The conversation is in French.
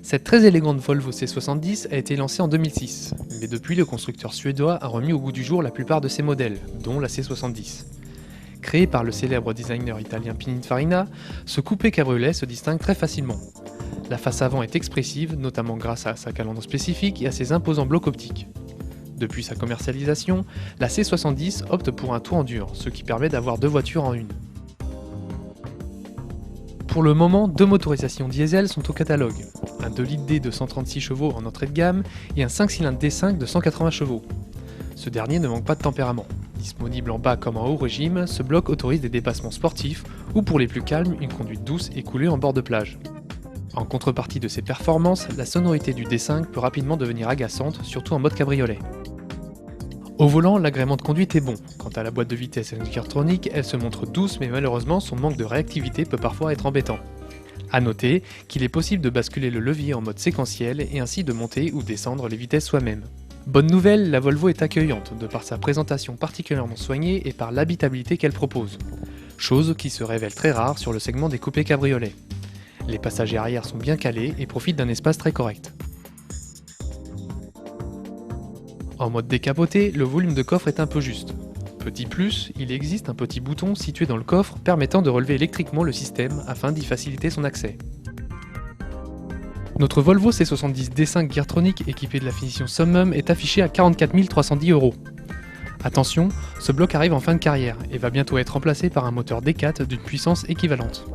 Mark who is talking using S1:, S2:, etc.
S1: Cette très élégante Volvo C70 a été lancée en 2006, mais depuis le constructeur suédois a remis au goût du jour la plupart de ses modèles, dont la C70. Créé par le célèbre designer italien Pininfarina, ce coupé cabriolet se distingue très facilement. La face avant est expressive, notamment grâce à sa calandre spécifique et à ses imposants blocs optiques. Depuis sa commercialisation, la C70 opte pour un toit en dur, ce qui permet d'avoir deux voitures en une. Pour le moment, deux motorisations diesel sont au catalogue, un 2 litres D de 136 chevaux en entrée de gamme et un 5 cylindres D5 de 180 chevaux. Ce dernier ne manque pas de tempérament. Disponible en bas comme en haut régime, ce bloc autorise des dépassements sportifs ou pour les plus calmes, une conduite douce et coulée en bord de plage. En contrepartie de ces performances, la sonorité du D5 peut rapidement devenir agaçante, surtout en mode cabriolet. Au volant, l'agrément de conduite est bon. Quant à la boîte de vitesse électronique, elle se montre douce mais malheureusement son manque de réactivité peut parfois être embêtant. A noter qu'il est possible de basculer le levier en mode séquentiel et ainsi de monter ou descendre les vitesses soi-même. Bonne nouvelle, la Volvo est accueillante de par sa présentation particulièrement soignée et par l'habitabilité qu'elle propose. Chose qui se révèle très rare sur le segment des coupés cabriolets. Les passagers arrière sont bien calés et profitent d'un espace très correct. En mode décapoté, le volume de coffre est un peu juste. Petit plus, il existe un petit bouton situé dans le coffre permettant de relever électriquement le système afin d'y faciliter son accès. Notre Volvo C70 D5 Geartronic équipé de la finition Summum est affiché à 44 310 €. Attention, ce bloc arrive en fin de carrière et va bientôt être remplacé par un moteur D4 d'une puissance équivalente.